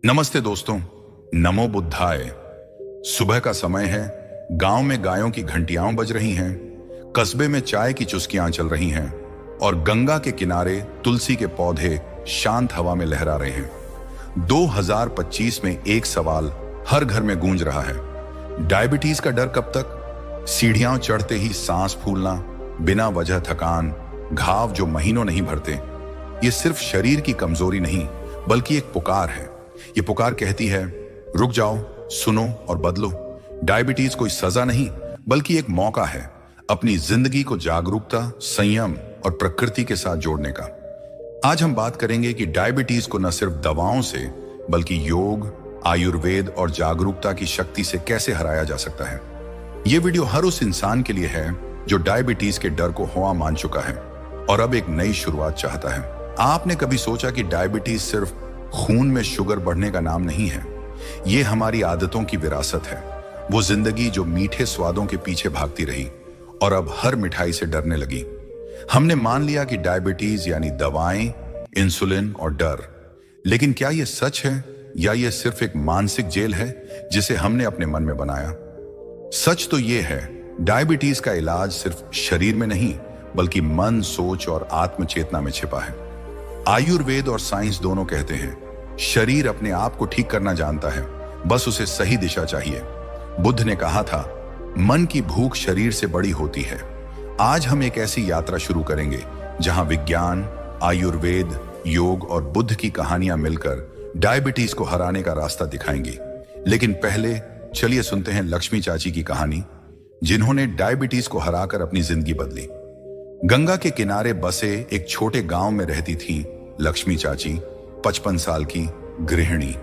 नमस्ते दोस्तों। नमो बुद्धाय। सुबह का समय है। गांव में गायों की घंटियां बज रही हैं। कस्बे में चाय की चुस्कियां चल रही हैं और गंगा के किनारे तुलसी के पौधे शांत हवा में लहरा रहे हैं। 2025 में एक सवाल हर घर में गूंज रहा है। डायबिटीज का डर कब तक? सीढ़ियां चढ़ते ही सांस फूलना, बिना वजह थकान, घाव जो महीनों नहीं भरते। ये सिर्फ शरीर की कमजोरी नहीं बल्कि एक पुकार है। ये पुकार कहती है, रुक जाओ, सुनो और बदलो। डायबिटीज कोई सजा नहीं बल्कि एक मौका है अपनी जिंदगी को जागरूकता, संयम और प्रकृति के साथ जोड़ने का। आज हम बात करेंगे कि डायबिटीज को न सिर्फ दवाओं से बल्कि योग, आयुर्वेद और जागरूकता की शक्ति से कैसे हराया जा सकता है। ये वीडियो हर उस इंसान के लिए है जो डायबिटीज के डर को हुआ मान चुका है और अब एक नई शुरुआत चाहता है। आपने कभी सोचा कि डायबिटीज सिर्फ खून में शुगर बढ़ने का नाम नहीं है? ये हमारी आदतों की विरासत है। वो जिंदगी जो मीठे स्वादों के पीछे भागती रही और अब हर मिठाई से डरने लगी। हमने मान लिया कि डायबिटीज यानी दवाएं, इंसुलिन और डर। लेकिन क्या ये सच है या ये सिर्फ एक मानसिक जेल है जिसे हमने अपने मन में बनाया? सच तो ये है, डायबिटीज का इलाज सिर्फ शरीर में नहीं बल्कि मन, सोच और आत्मचेतना में छिपा है। आयुर्वेद और साइंस दोनों कहते हैं शरीर अपने आप को ठीक करना जानता है, बस उसे सही दिशा चाहिए। बुद्ध ने कहा था, मन की भूख शरीर से बड़ी होती है। आज हम एक ऐसी यात्रा शुरू करेंगे जहां विज्ञान, आयुर्वेद, योग और बुद्ध की कहानियां मिलकर डायबिटीज को हराने का रास्ता दिखाएंगी। लेकिन पहले चलिए सुनते हैं लक्ष्मी चाची की कहानी, जिन्होंने डायबिटीज को हराकर अपनी जिंदगी बदली। गंगा के किनारे बसे एक छोटे गांव में रहती थी लक्ष्मी चाची, 55 साल की गृहिणी।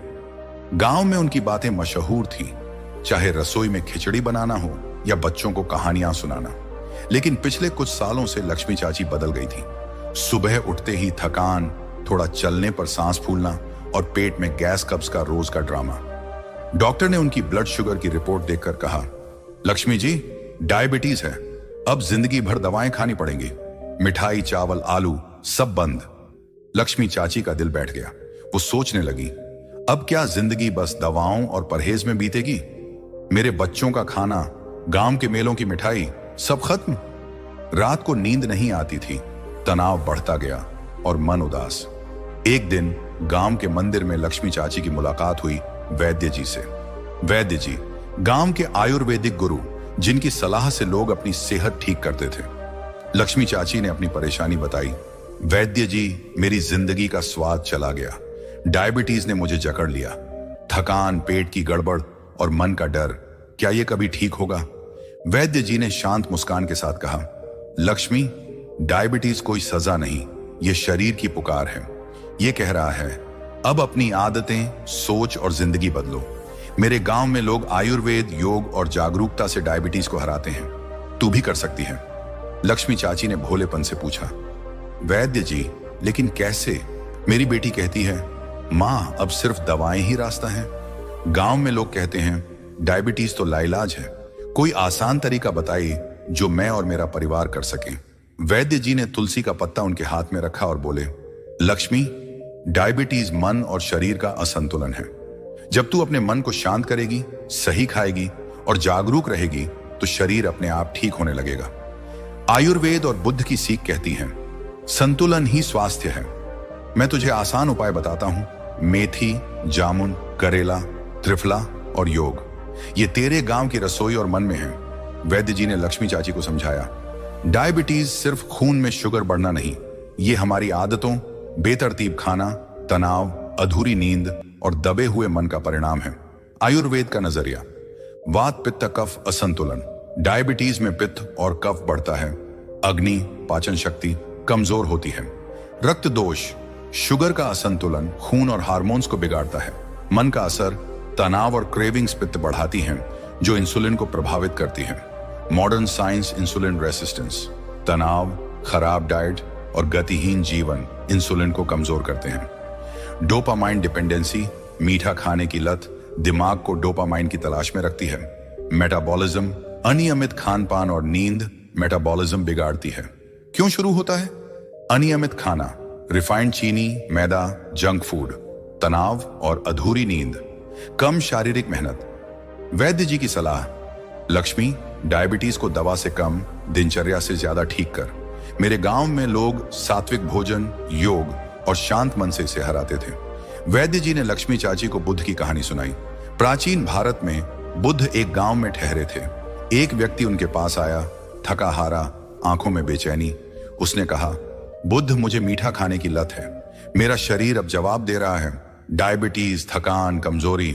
गांव में उनकी बातें मशहूर थी, चाहे रसोई में खिचड़ी बनाना हो या बच्चों को कहानियां सुनाना। लेकिन पिछले कुछ सालों से लक्ष्मी चाची बदल गई थी। सुबह उठते ही थकान, थोड़ा चलने पर सांस फूलना और पेट में गैस कब्ज का रोज का ड्रामा। डॉक्टर ने उनकी ब्लड शुगर की रिपोर्ट देखकर कहा, लक्ष्मी जी, डायबिटीज है, अब जिंदगी भर दवाएं खानी पड़ेंगी। मिठाई, चावल, आलू सब बंद। लक्ष्मी चाची का दिल बैठ गया। वो सोचने लगी, अब क्या जिंदगी बस दवाओं और परहेज में बीतेगी? मेरे बच्चों का खाना, गांव के मेलों की मिठाई सब खत्म। रात को नींद नहीं आती थी, तनाव बढ़ता गया और मन उदास। एक दिन गांव के मंदिर में लक्ष्मी चाची की मुलाकात हुई वैद्य जी से। वैद्य जी गांव के आयुर्वेदिक गुरु, जिनकी सलाह से लोग अपनी सेहत ठीक करते थे। लक्ष्मी चाची ने अपनी परेशानी बताई। वैद्य जी, मेरी जिंदगी का स्वाद चला गया। डायबिटीज ने मुझे जकड़ लिया। थकान, पेट की गड़बड़ और मन का डर, क्या ये कभी ठीक होगा? वैद्य जी ने शांत मुस्कान के साथ कहा, लक्ष्मी, डायबिटीज कोई सजा नहीं, ये शरीर की पुकार है। ये कह रहा है, अब अपनी आदतें, सोच और जिंदगी बदलो। मेरे गांव में लोग आयुर्वेद, योग और जागरूकता से डायबिटीज को हराते हैं। तू भी कर सकती है। लक्ष्मी चाची ने भोलेपन से पूछा, वैद्य जी, लेकिन कैसे? मेरी बेटी कहती है, मां, अब सिर्फ दवाएं ही रास्ता है। गांव में लोग कहते हैं डायबिटीज तो लाइलाज है, कोई आसान तरीका बताइए जो मैं और मेरा परिवार कर सके। वैद्य जी ने तुलसी का पत्ता उनके हाथ में रखा और बोले, लक्ष्मी, डायबिटीज मन और शरीर का असंतुलन है। जब तू अपने मन को शांत करेगी, सही खाएगी और जागरूक रहेगी तो शरीर अपने आप ठीक होने लगेगा। आयुर्वेद और बुद्ध की सीख कहती है, संतुलन ही स्वास्थ्य है। मैं तुझे आसान उपाय बताता हूं। मेथी, जामुन, करेला, त्रिफला और योग, ये तेरे गांव की रसोई और मन में है। वैद्य जी ने लक्ष्मी चाची को समझाया, डायबिटीज सिर्फ खून में शुगर बढ़ना नहीं, ये हमारी आदतों, बेतरतीब खाना, तनाव, अधूरी नींद और दबे हुए मन का परिणाम है। आयुर्वेद का नजरिया, वात, पित्त, कफ असंतुलन। डायबिटीज में पित्त और कफ बढ़ता है, अग्नि, पाचन शक्ति कमजोर होती है। रक्त दोष, शुगर का असंतुलन खून और हार्मोन्स को बिगाड़ता है। मन का असर, तनाव और क्रेविंग्स पित्त बढ़ाती हैं जो इंसुलिन को प्रभावित करती है। मॉडर्न साइंस, इंसुलिन रेसिस्टेंस, तनाव, खराब डाइट और गतिहीन जीवन इंसुलिन को कमजोर करते हैं। डोपामाइन डिपेंडेंसी, मीठा खाने की लत दिमाग को डोपामाइन की तलाश में रखती है। मेटाबॉलिज्म, अनियमित खान पान और नींद मेटाबॉलिज्म बिगाड़ती है। क्यों शुरू होता है? अनियमित खाना, रिफाइंड चीनी, मैदा, जंक फूड। तनाव और अधूरी नींद, कम शारीरिक मेहनत। वैद्य जी की सलाह, लक्ष्मी, डायबिटीज को दवा से कम, दिनचर्या से ज्यादा ठीक कर। मेरे गांव में लोग सात्विक भोजन, योग और शांत मन से इसे हराते थे। वैद्य जी ने लक्ष्मी चाची को बुद्ध की कहानी सुनाई। प्राचीन भारत में बुद्ध एक गांव में ठहरे थे। एक व्यक्ति उनके पास आया, थका हारा, आंखों में बेचैनी। उसने कहा, बुद्ध, मुझे मीठा खाने की लत है। मेरा शरीर अब जवाब दे रहा है, डायबिटीज, थकान, कमजोरी,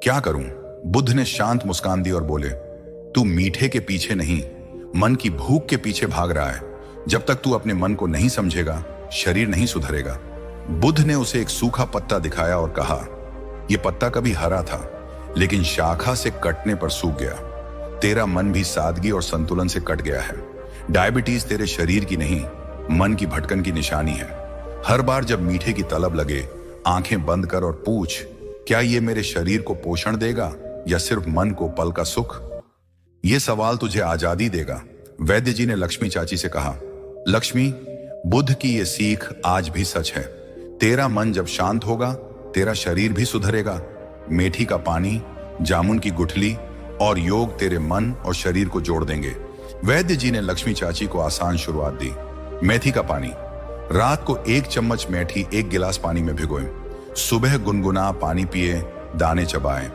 क्या करूं? बुद्ध ने शांत मुस्कान दी और बोले, तू मीठे के पीछे नहीं, मन की भूख के पीछे भाग रहा है। जब तक तू अपने मन को नहीं समझेगा, शरीर नहीं सुधरेगा। बुद्ध ने उसे एक सूखा पत्ता दिखाया और कहा, यह पत्ता कभी हरा था, लेकिन शाखा से कटने पर सूख गया। तेरा मन भी सादगी और संतुलन से कट गया है। डायबिटीज तेरे शरीर की नहीं, मन की भटकन की निशानी है। हर बार जब मीठे की तलब लगे, आंखें बंद कर और पूछ, क्या ये मेरे शरीर को पोषण देगा या सिर्फ मन को पल का सुख? ये सवाल तुझे आजादी देगा। वैद्य जी ने लक्ष्मी चाची से कहा, लक्ष्मी, बुद्ध की ये सीख आज भी सच है। तेरा मन जब शांत होगा, तेरा शरीर भी सुधरेगा। मेथी का पानी, जामुन की गुठली और योग तेरे मन और शरीर को जोड़ देंगे। वैद्य जी ने लक्ष्मी चाची को आसान शुरुआत दी। मेथी का पानी, रात को 1 चम्मच मेथी 1 गिलास पानी में भिगोएं। सुबह गुनगुना पानी पिए, दाने चबाएं।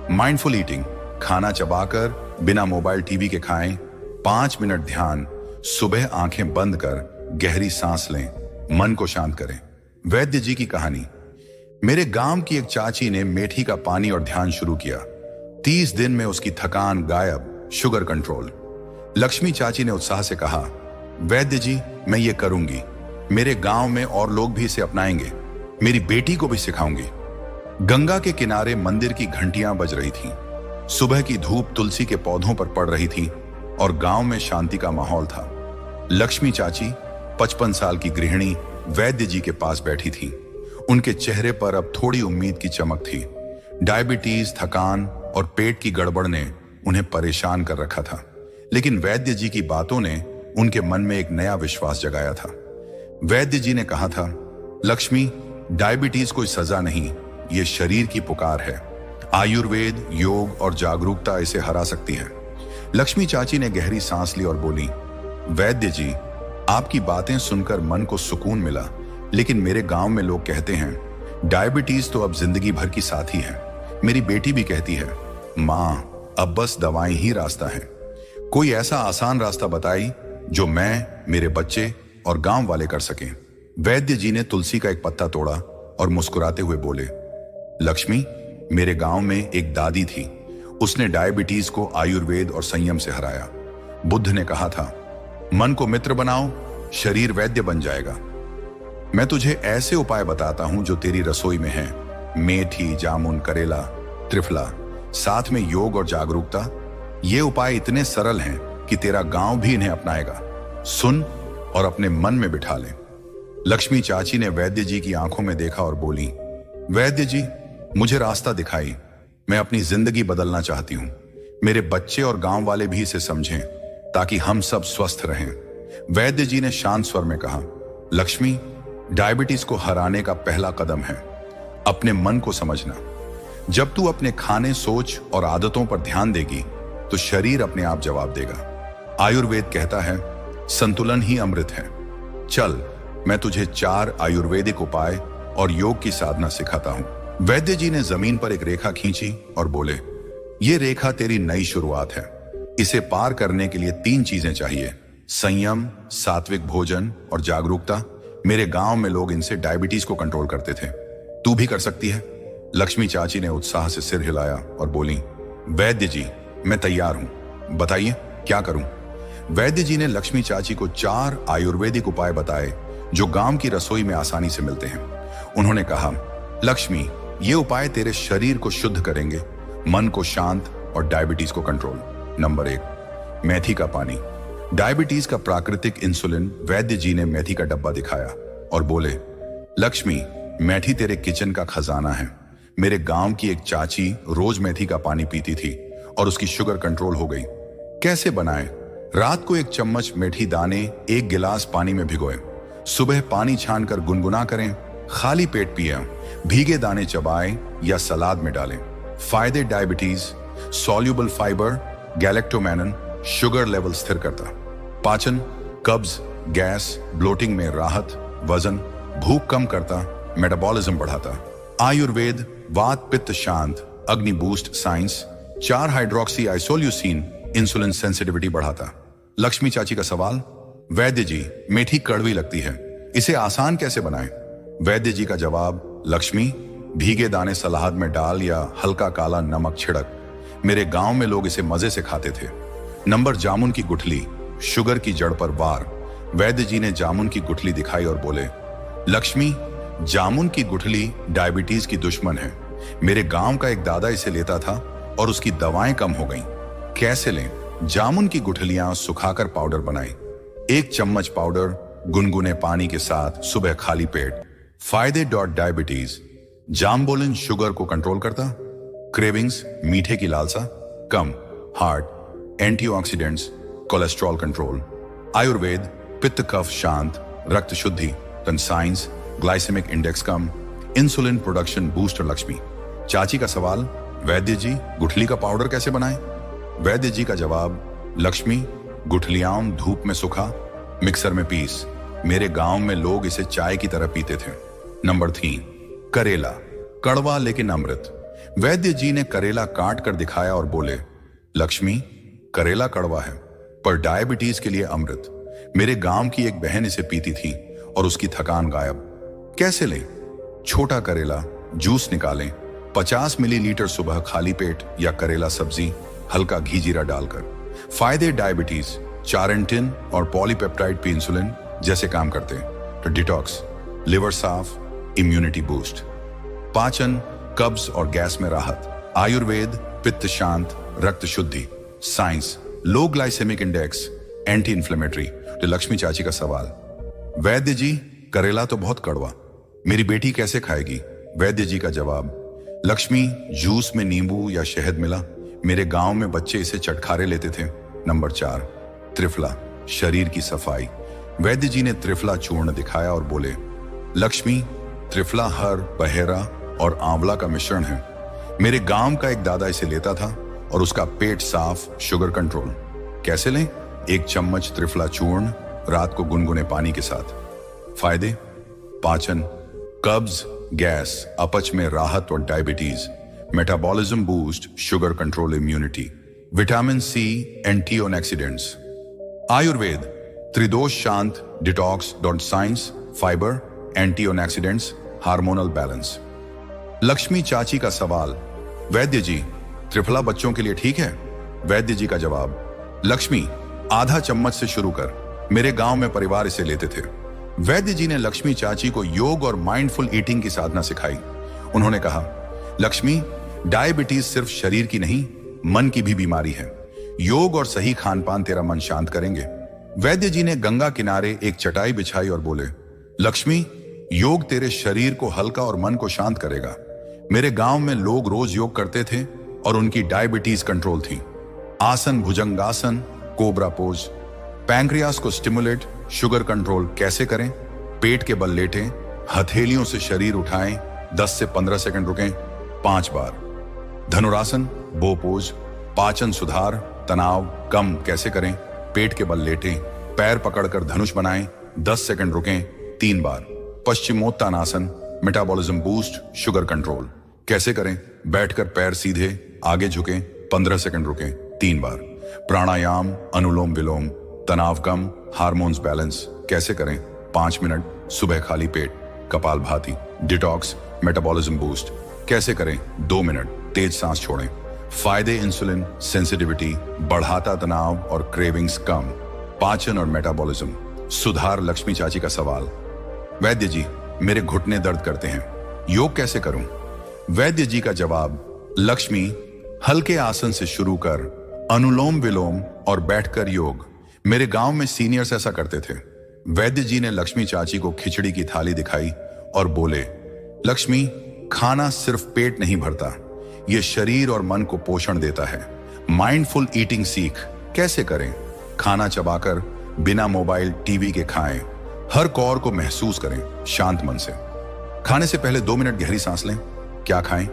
माइंडफुल ईटिंग, खाना चबाकर बिना मोबाइल टीवी के खाएं। 5 मिनट ध्यान, सुबह आंखें बंद कर गहरी सांस लें, मन को शांत करें। वैद्य जी की कहानी, मेरे गांव की एक चाची ने मेथी का पानी और ध्यान शुरू किया। 30 दिन में उसकी थकान गायब, शुगर कंट्रोल। लक्ष्मी चाची ने उत्साह से कहा, वैद्य जी, मैं ये करूंगी। मेरे गांव में और लोग भी इसे अपनाएंगे। मेरी बेटी को भी सिखाऊंगी। गंगा के किनारे मंदिर की घंटियां बज रही थीं। सुबह की धूप तुलसी के पौधों पर पड़ रही थी और गांव में शांति का माहौल था। लक्ष्मी चाची 55 साल की गृहिणी वैद्य जी के पास बैठी थी। उनके चेहरे पर अब थोड़ी उम्मीद की चमक थी। डायबिटीज, थकान और पेट की गड़बड़ ने उन्हें परेशान कर रखा था, लेकिन वैद्य जी की बातों ने उनके मन में एक नया विश्वास जगाया था। वैद्य जी ने कहा था, लक्ष्मी, डायबिटीज कोई सजा नहीं, ये शरीर की पुकार है। आयुर्वेद, योग और जागरूकता इसे हरा सकती है। लक्ष्मी चाची ने गहरी सांस ली और बोली, वैद्य जी, आपकी बातें सुनकर मन को सुकून मिला, लेकिन मेरे गांव में लोग कहते हैं डायबिटीज तो अब जिंदगी भर की साथी है। मेरी बेटी भी कहती है, माँ, अब बस दवाएं ही रास्ता है। कोई ऐसा आसान रास्ता बताई जो मैं, मेरे बच्चे और गांव वाले कर सकें। वैद्य जी ने तुलसी का एक पत्ता तोड़ा और मुस्कुराते हुए बोले, लक्ष्मी, मेरे गांव में एक दादी थी। उसने डायबिटीज को आयुर्वेद और संयम से हराया। बुद्ध ने कहा था, मन को मित्र बनाओ, शरीर वैद्य बन जाएगा। मैं तुझे ऐसे उपाय बताता हूं जो तेरी रसोई में हैं। मेथी, जामुन, करेला, त्रिफला, साथ में योग और जागरूकता। ये उपाय इतने सरल हैं कि तेरा गांव भी इन्हें अपनाएगा। सुन और अपने मन में बिठा ले। लक्ष्मी चाची ने वैद्य जी की आंखों में देखा और बोली, वैद्य जी, मुझे रास्ता दिखाई। मैं अपनी जिंदगी बदलना चाहती हूँ। मेरे बच्चे और गांव वाले भी इसे समझें ताकि हम सब स्वस्थ रहें। वैद्य जी ने शांत स्वर में कहा, लक्ष्मी, डायबिटीज को हराने का पहला कदम है अपने मन को समझना। जब तू अपने खाने, सोच और आदतों पर ध्यान देगी तो शरीर अपने आप जवाब देगा। आयुर्वेद कहता है, संतुलन ही अमृत है। चल, मैं तुझे 4 आयुर्वेदिक उपाय और योग की साधना सिखाता हूं। वैद्य जी ने जमीन पर एक रेखा खींची और बोले, ये रेखा तेरी नई शुरुआत है। इसे पार करने के लिए 3 चीजें चाहिए, संयम, सात्विक भोजन और जागरूकता। मेरे गांव में लोग इनसे डायबिटीज को कंट्रोल करते थे। तू भी कर सकती है। लक्ष्मी चाची ने उत्साह से सिर हिलाया और बोली, वैद्य जी, मैं तैयार हूं, बताइए क्या करूं। वैद्य जी ने लक्ष्मी चाची को 4 आयुर्वेदिक उपाय बताए जो गांव की रसोई में आसानी से मिलते हैं। उन्होंने कहा, लक्ष्मी, ये उपाय तेरे शरीर को शुद्ध करेंगे, मन को शांत और डायबिटीज को कंट्रोल। नंबर 1, मेथी का पानी। डायबिटीज का प्राकृतिक इंसुलिन। वैद्य जी ने मेथी का डब्बा दिखाया और बोले, लक्ष्मी, मेथी तेरे किचन का खजाना है। मेरे गांव की एक चाची रोज मेथी का पानी पीती थी और उसकी शुगर कंट्रोल हो गई। कैसे बनाएं? रात को 1 चम्मच मेथी दाने 1 गिलास पानी में भिगोएं। सुबह पानी छानकर गुनगुना करें। खाली पेट पिएं, भीगे दाने चबाएं या सलाद में डालें। फायदे diabetes, soluble fibre, galactomannan, sugar level स्थिर करता। पाचन, कब्ज, गैस, ब्लोटिंग में राहत, वजन, भूख कम करता, मेटाबॉलिज्म बढ़ाता। आयुर्वेद, वात पित्त शांत, अग्नि boost science, 4 hydroxy isoleucine, insulin sensitivity बढ़ाता। लक्ष्मी चाची का सवाल, वैद्य जी मेथी कड़वी लगती है, इसे आसान कैसे बनाएं? वैद्य जी का जवाब, लक्ष्मी भीगे दाने सलाद में डाल या हल्का काला नमक छिड़क। मेरे गांव में लोग इसे मजे से खाते थे। नंबर, जामुन की गुठली, शुगर की जड़ पर वार। वैद्य जी ने जामुन की गुठली दिखाई और बोले, लक्ष्मी जामुन की गुठली डायबिटीज की दुश्मन है। मेरे गांव का एक दादा इसे लेता था और उसकी दवाएं कम हो गईं। कैसे लें? जामुन की गुठलियां सुखाकर पाउडर बनाएं। 1 चम्मच पाउडर गुनगुने पानी के साथ सुबह खाली पेट। फायदे डायबिटीज, जामबोलिन शुगर को कंट्रोल करता, क्रेविंग्स मीठे की लालसा कम, heart, antioxidants, cholesterol control. Ayurveda, पित्त कफ शांत, रक्त शुद्धि, साइंस, ग्लाइसेमिक इंडेक्स कम, इंसुलिन प्रोडक्शन बूस्टर। लक्ष्मी चाची का सवाल, वैद्य जी गुठली का पाउडर कैसे बनाएं? वैद्य जी का जवाब, लक्ष्मी गुठलियां धूप में सुखा, मिक्सर में पीस। मेरे गांव में लोग इसे चाय की तरह पीते थे। नंबर 3, करेला, कड़वा लेकिन अमृत। वैद्य जी ने करेला काट कर दिखाया और बोले, लक्ष्मी करेला कड़वा है पर डायबिटीज के लिए अमृत। मेरे गांव की एक बहन इसे पीती थी और उसकी थकान गायब। कैसे लें? छोटा करेला, जूस निकालें, 50 मिलीलीटर सुबह खाली पेट या करेला सब्जी, हल्का घी जीरा डालकर। फायदे डायबिटीज, चारेंटिन और पॉलीपेप्टाइड पे इंसुलिन जैसे काम करते हैं। तो डिटॉक्स, लिवर साफ, इम्यूनिटी बूस्ट। पाचन, कब्ज और गैस में राहत। आयुर्वेद, पित्त शांत, रक्त शुद्धि। साइंस, लो ग्लाइसेमिक इंडेक्स, एंटी इंफ्लेमेटरी। तो लक्ष्मी चाची का सवाल, वैद्य जी करेला तो बहुत कड़वा, मेरी बेटी कैसे खाएगी? वैद्य जी का जवाब, लक्ष्मी जूस में नींबू या शहद मिला, मेरे गांव में बच्चे इसे चटखारे लेते थे। नंबर 4, त्रिफला, शरीर की सफाई। वैद्य जी ने त्रिफला चूर्ण दिखाया और बोले, लक्ष्मी त्रिफला हर, बहेरा और आंवला का मिश्रण है। मेरे गांव का एक दादा इसे लेता था और उसका पेट साफ, शुगर कंट्रोल। कैसे लें? 1 चम्मच त्रिफला चूर्ण रात को गुनगुने पानी के साथ। फायदे, पाचन, कब्ज, गैस, अपच में राहत और diabetes, metabolism boost, sugar control, immunity, vitamin C, antioxidants. Ayurveda, त्रिदोष शांत, detox, science, fibre, antioxidants, hormonal balance. Lakshmi चाची का सवाल, वैद्य जी त्रिफला बच्चों के लिए ठीक है? वैद्य जी का जवाब, लक्ष्मी आधा चम्मच से शुरू कर, मेरे गांव में परिवार इसे लेते थे। वैद्य जी ने लक्ष्मी चाची को योग और माइंडफुल ईटिंग की साधना सिखाई। उन्होंने कहा, लक्ष्मी डायबिटीज सिर्फ शरीर की नहीं, मन की भी बीमारी है। योग और सही खान पान तेरा मन शांत करेंगे। वैद्य जी ने गंगा किनारे एक चटाई बिछाई और बोले, लक्ष्मी योग तेरे शरीर को हल्का और मन को शांत करेगा। मेरे गांव में लोग रोज योग करते थे और उनकी डायबिटीज कंट्रोल थी। आसन, भुजंगासन, कोबरा पोज। पैंक्रियास को स्टिमुलेट, शुगर कंट्रोल कैसे करें? पेट के बल लेटें, हथेलियों से शरीर उठाएं, 10 से 15 सेकंड रुकें 5 बार। धनुरासन, बो पोज। पाचन सुधार, तनाव कम कैसे करें? पेट के बल लेटें, पैर पकड़कर धनुष बनाएं, 10 सेकंड रुकें 3 बार। Paschimottanasana, metabolism boost, sugar control कैसे करें? बैठकर पैर सीधे आगे झुकें, 15 सेकंड रुकें 3 बार। प्राणायाम, अनुलोम विलोम, तनाव कम, हार्मोन्स बैलेंस कैसे करें? 5 मिनट सुबह खाली पेट, कपालभाति। डिटॉक्स, मेटाबॉलिज्म बूस्ट कैसे करें? 2 मिनट तेज सांस छोड़ें। फायदे, इंसुलिन सेंसिटिविटी बढ़ाता, तनाव और क्रेविंग्स कम, पाचन और मेटाबॉलिज्म सुधार। लक्ष्मी चाची का सवाल, वैद्य जी मेरे घुटने दर्द करते हैं, योग कैसे करूं? वैद्य जी का जवाब, लक्ष्मी हल्के आसन से शुरू कर, अनुलोम विलोम और बैठकर योग। मेरे गांव में सीनियर्स ऐसा करते थे। वैद्य जी ने लक्ष्मी चाची को खिचड़ी की थाली दिखाई और बोले, लक्ष्मी खाना सिर्फ पेट नहीं भरता, ये शरीर और मन को पोषण देता है। माइंडफुल ईटिंग सीख कैसे करें? खाना चबाकर बिना मोबाइल टीवी के खाएं, हर कौर को महसूस करें शांत मन से। खाने से पहले 2 मिनट गहरी सांस लें। क्या खाएं?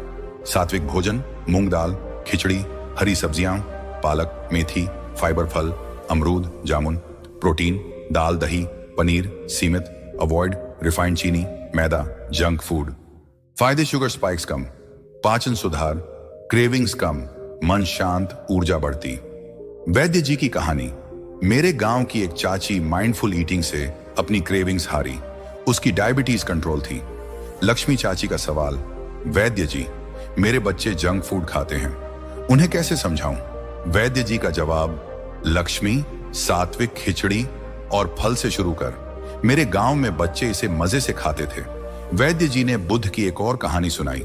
सात्विक भोजन, मूंग दाल, खिचड़ी, हरी सब्जियां, पालक, मेथी, फाइबर फल, अमरूद, जामुन। प्रोटीन, दाल, दही, पनीर, सीमित। अवॉइड रिफाइंड चीनी, मैदा, जंक फूड। फायदे: शुगर स्पाइक्स कम, पाचन सुधार, क्रेविंग्स कम, मन शांत, ऊर्जा बढ़ती। वैद्य जी की कहानी। मेरे गांव की एक चाची माइंडफुल ईटिंग से अपनी क्रेविंग्स हारी। उसकी डायबिटीज कंट्रोल थी। लक्ष्मी चाची का सवाल: वैद्य जी, मेरे बच्चे जंक फूड खाते हैं, उन्हें कैसे समझाऊं? वैद्य जी का जवाब: लक्ष्मी, सात्विक खिचड़ी और फल से शुरू कर। मेरे गांव में बच्चे इसे मजे से खाते थे। वैद्य जी ने बुद्ध की एक और कहानी सुनाई।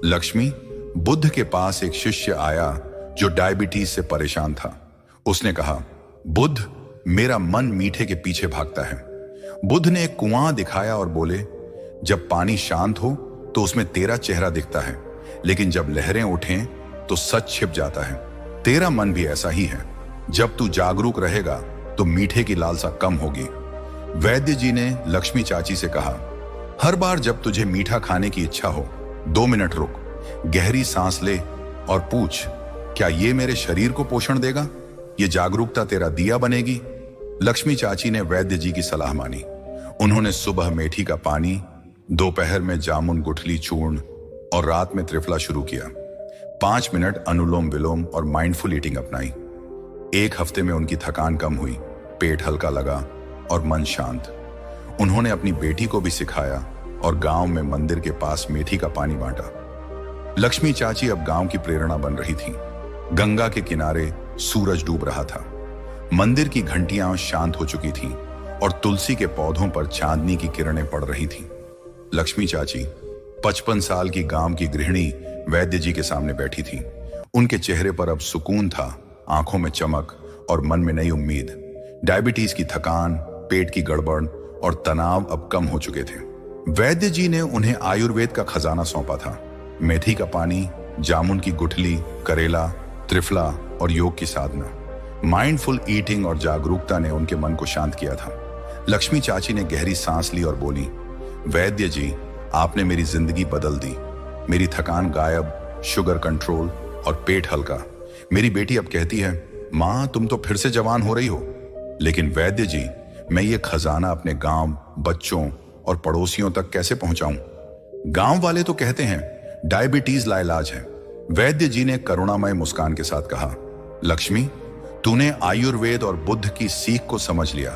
लक्ष्मी, बुद्ध के पास एक शिष्य आया जो डायबिटीज से परेशान था। उसने कहा, बुद्ध, मेरा मन मीठे के पीछे भागता है। बुद्ध ने एक कुआं दिखाया और बोले, जब पानी शांत हो तो उसमें तेरा चेहरा दिखता है, लेकिन जब लहरें उठें तो सच छिप जाता है। तेरा मन भी ऐसा ही है। जब तू जागरूक रहेगा तो मीठे की लालसा कम होगी। वैद्य जी ने लक्ष्मी चाची से कहा, हर बार जब तुझे मीठा खाने की इच्छा हो, 2 मिनट रुक, गहरी सांस ले और पूछ, क्या ये मेरे शरीर को पोषण देगा? ये जागरूकता तेरा दिया बनेगी। लक्ष्मी चाची ने वैद्य जी की सलाह मानी। उन्होंने सुबह मेथी का पानी, दोपहर में जामुन गुठली चूर्ण और रात में त्रिफला शुरू किया। 5 मिनट अनुलोम विलोम और माइंडफुल ईटिंग अपनाई। 1 हफ्ते में उनकी थकान कम हुई, पेट हल्का लगा और मन शांत। उन्होंने अपनी बेटी को भी सिखाया और गांव में मंदिर के पास मेथी का पानी बांटा। लक्ष्मी चाची अब गांव की प्रेरणा बन रही थी। गंगा के किनारे सूरज डूब रहा था। मंदिर की घंटियां शांत हो चुकी थीं और तुलसी के पौधों पर चांदनी की किरणें पड़ रही थीं। लक्ष्मी चाची 55 साल की गांव की गृहिणी वैद्य जी के सामने बैठी थी। उनके चेहरे पर अब सुकून था, आंखों में चमक और मन में नई उम्मीद। डायबिटीज की थकान, पेट की गड़बड़ और तनाव अब कम हो चुके थे। वैद्य जी ने उन्हें आयुर्वेद का खजाना सौंपा था। मेथी का पानी, जामुन की गुठली, करेला, त्रिफला और योग की साधना। माइंडफुल ईटिंग और जागरूकता ने उनके मन को शांत किया था। लक्ष्मी चाची ने गहरी सांस ली और बोली, वैद्य जी, आपने मेरी जिंदगी बदल दी। मेरी थकान गायब, शुगर कंट्रोल और पेट हल्का। मेरी बेटी अब कहती है, माँ तुम तो फिर से जवान हो रही हो। लेकिन वैद्य जी, मैं ये खजाना अपने गांव, बच्चों और पड़ोसियों तक कैसे पहुंचाऊं? गांव वाले तो कहते हैं डायबिटीज लाइलाज है। वैद्य जी ने करुणामय मुस्कान के साथ कहा, लक्ष्मी, तूने आयुर्वेद और बुद्ध की सीख को समझ लिया।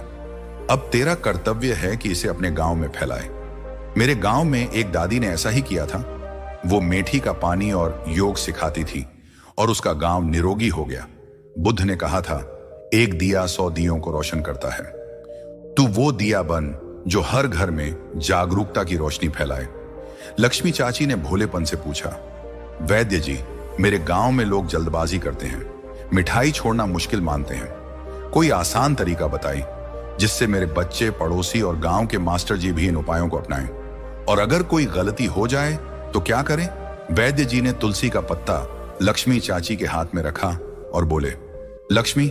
अब तेरा कर्तव्य है कि इसे अपने गांव में फैलाए। मेरे गांव में एक दादी ने ऐसा ही किया था। वो मेथी का पानी और योग सिखाती थी और उसका गांव निरोगी हो गया। बुद्ध ने कहा था, एक दिया 100 दियों को रोशन करता है। तू वो दिया बन जो हर घर में जागरूकता की रोशनी फैलाए। लक्ष्मी चाची ने भोलेपन से पूछा, वैद्य जी, मेरे गांव में लोग जल्दबाजी करते हैं, मिठाई छोड़ना मुश्किल मानते हैं। कोई आसान तरीका बताइए जिससे मेरे बच्चे, पड़ोसी और गांव के मास्टर जी भी इन उपायों को अपनाएं। और अगर कोई गलती हो जाए तो क्या करें? वैद्य जी ने तुलसी का पत्ता लक्ष्मी चाची के हाथ में रखा और बोले, लक्ष्मी,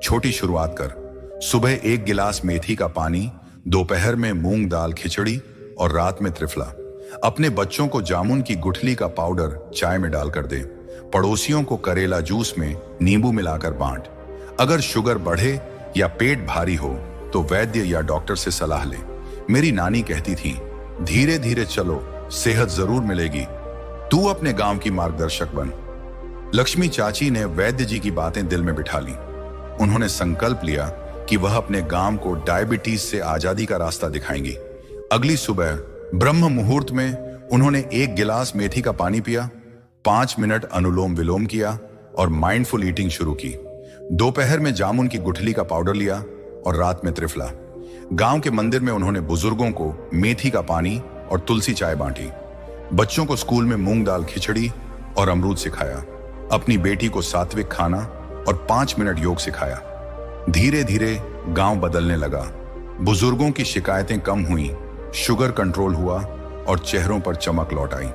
छोटी शुरुआत कर। सुबह 1 गिलास मेथी का पानी, दोपहर में मूंग दाल खिचड़ी और रात में त्रिफला। अपने बच्चों को जामुन की गुठली का पाउडर चाय में डालकर दे। पड़ोसियों को करेला जूस में नींबू मिलाकर बांट। अगर शुगर बढ़े या पेट भारी हो तो वैद्य या डॉक्टर से सलाह ले। मेरी नानी कहती थी, धीरे धीरे चलो, सेहत जरूर मिलेगी। तू अपने गांव की मार्गदर्शक बन। लक्ष्मी चाची ने वैद्य जी की बातें दिल में बिठा ली। उन्होंने संकल्प लिया कि वह अपने गांव को डायबिटीज से आजादी का रास्ता दिखाएंगी। अगली सुबह ब्रह्म मुहूर्त में उन्होंने 1 गिलास मेथी का पानी पिया, 5 मिनट अनुलोम विलोम किया और माइंडफुल ईटिंग शुरू की। दोपहर में जामुन की गुठली का पाउडर लिया और रात में त्रिफला। गांव के मंदिर में उन्होंने बुजुर्गों को मेथी का पानी और तुलसी चाय बांटी। बच्चों को स्कूल में मूंग दाल खिचड़ी और अमरूद सिखाया। अपनी बेटी को सात्विक खाना और 5 मिनट योग सिखाया। धीरे धीरे गांव बदलने लगा। बुजुर्गों की शिकायतें कम हुई, शुगर कंट्रोल हुआ और चेहरों पर चमक लौट आई।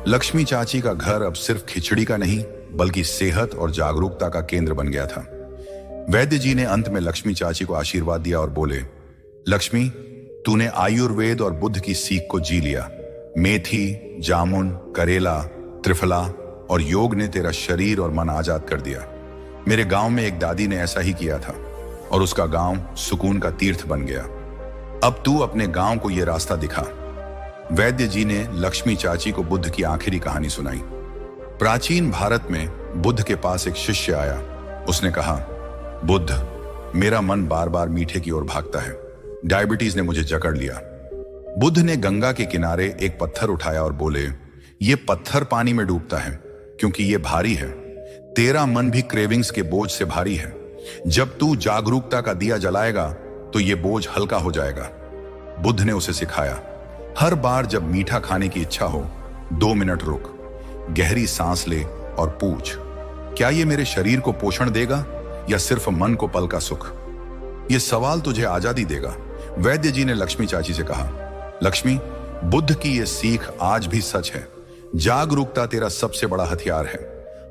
लक्ष्मी चाची का घर अब सिर्फ खिचड़ी का नहीं बल्कि सेहत और जागरूकता का केंद्र बन गया था। वैद्य जी ने अंत में लक्ष्मी चाची को आशीर्वाद दिया और बोले, लक्ष्मी, तूने आयुर्वेद और बुद्ध की सीख को जी लिया। मेथी, जामुन, करेला, त्रिफला और योग ने तेरा शरीर और मन आजाद कर दिया। मेरे गांव में एक दादी ने ऐसा ही किया था और उसका गांव सुकून का तीर्थ बन गया। अब तू अपने गांव को यह रास्ता दिखा। वैद्य जी ने लक्ष्मी चाची को बुद्ध की आखिरी कहानी सुनाई। प्राचीन भारत में बुद्ध के पास एक शिष्य आया। उसने कहा, बुद्ध, मेरा मन बार बार मीठे की ओर भागता है। डायबिटीज ने मुझे जकड़ लिया। बुद्ध ने गंगा के किनारे एक पत्थर उठाया और बोले, ये पत्थर पानी में डूबता है क्योंकि ये भारी है। तेरा मन भी क्रेविंग्स के बोझ से भारी है। जब तू जागरूकता का दिया जलाएगा तो ये बोझ हल्का हो जाएगा। बुद्ध ने उसे सिखाया, हर बार जब मीठा खाने की इच्छा हो, 2 मिनट रुक, गहरी सांस ले और पूछ, क्या ये मेरे शरीर को पोषण देगा या सिर्फ मन को पल का सुख? ये सवाल तुझे आजादी देगा। वैद्य जी ने लक्ष्मी चाची से कहा, लक्ष्मी, बुद्ध की ये सीख आज भी सच है। जागरूकता तेरा सबसे बड़ा हथियार है।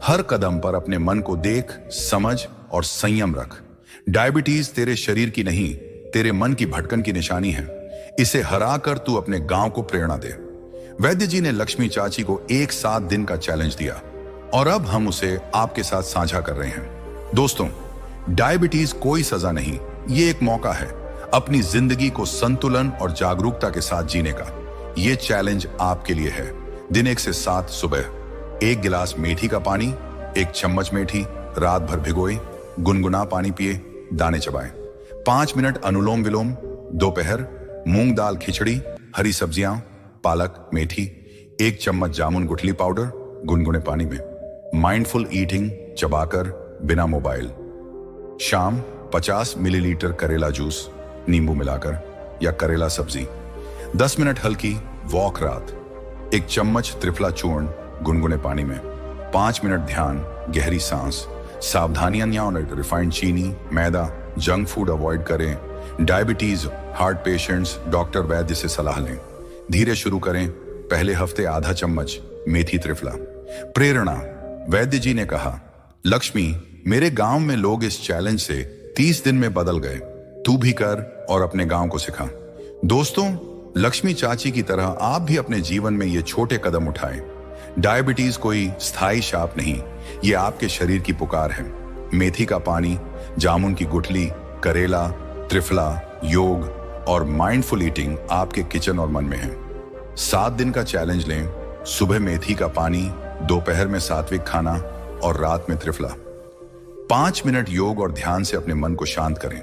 हर कदम पर अपने मन को देख, समझ और संयम रख। डायबिटीज तेरे शरीर की नहीं, तेरे मन की भटकन की निशानी है। इसे हराकर तू अपने गांव को प्रेरणा दे। वैद्य जी ने लक्ष्मी चाची को एक 7 दिन का चैलेंज दिया और अब हम उसे आपके साथ साझा कर रहे हैं। दोस्तों, डायबिटीज कोई सजा नहीं, ये एक मौका है अपनी जिंदगी को संतुलन और जागरूकता के साथ जीने का। ये चैलेंज आपके लिए है। दिन 1 से 7 सुबह 1 गिलास मेथी का पानी, 1 चम्मच मेथी रात भर भिगोए, गुनगुना पानी पिए, दाने चबाएं। 5 मिनट अनुलोम विलोम। दोपहर मूंग दाल खिचड़ी, हरी सब्जियां, पालक, मेथी, 1 चम्मच जामुन गुठली पाउडर गुनगुने पानी में। माइंडफुल ईटिंग, चबाकर, बिना मोबाइल। शाम 50 मिलीलीटर करेला जूस नींबू मिलाकर या करेला सब्जी। 10 मिनट हल्की वॉक रात। 1 चम्मच त्रिफला चूर्ण गुनगुने पानी में। 5 मिनट ध्यान, गहरी सांस। सावधानियां, रिफाइंड चीनी, मैदा, जंक फूड अवॉइड करें। डायबिटीज, हार्ट पेशेंट्स डॉक्टर वैद्य से सलाह लें। धीरे शुरू करें। पहले हफ्ते आधा चम्मच मेथी त्रिफला। प्रेरणा, वैद्य जी ने कहा, लक्ष्मी, मेरे गांव में लोग इस चैलेंज से 30 दिन में बदल गए। तू भी कर और अपने गांव को सिखा। दोस्तों, लक्ष्मी चाची की तरह आप भी अपने जीवन में ये छोटे कदम उठाएं। डायबिटीज कोई स्थायी शाप नहीं, ये आपके शरीर की पुकार है। मेथी का पानी, जामुन की गुठली, करेला, त्रिफला, योग और माइंडफुल ईटिंग आपके किचन और मन में है। 7 दिन का चैलेंज लें। सुबह मेथी का पानी, दोपहर में सात्विक खाना और रात में त्रिफला। 5 मिनट योग और ध्यान से अपने मन को शांत करें।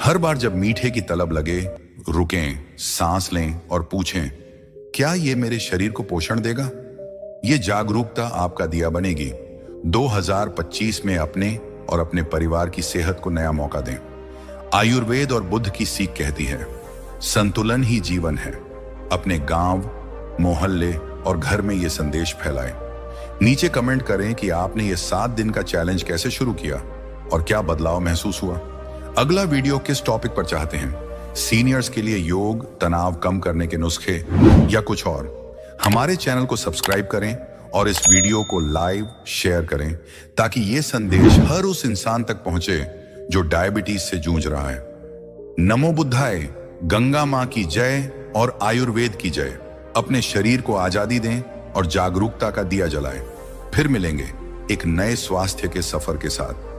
हर बार जब मीठे की तलब लगे, रुकें, सांस लें और पूछें, क्या ये मेरे शरीर को पोषण देगा? ये जागरूकता आपका दिया बनेगी। 2025 में अपने और अपने परिवार की सेहत को नया मौका दें। आयुर्वेद और बुद्ध की सीख कहती है, संतुलन ही जीवन है। अपने गांव, मोहल्ले और घर में ये संदेश फैलाएं। नीचे कमेंट करें कि आपने ये 7 दिन का चैलेंज कैसे शुरू किया और क्या बदलाव महसूस हुआ। अगला वीडियो किस टॉपिक पर चाहते हैं? सीनियर्स के लिए योग, तनाव कम करने के नुस्खे या कुछ और? हमारे चैनल को सब्सक्राइब करें और इस वीडियो को लाइव शेयर करें ताकि ये संदेश हर उस इंसान तक पहुंचे जो डायबिटीज से जूझ रहा है। नमो बुद्धाय, गंगा मां की जय और आयुर्वेद की जय। अपने शरीर को आजादी दें और जागरूकता का दिया जलाएं। फिर मिलेंगे एक नए स्वास्थ्य के सफर के साथ।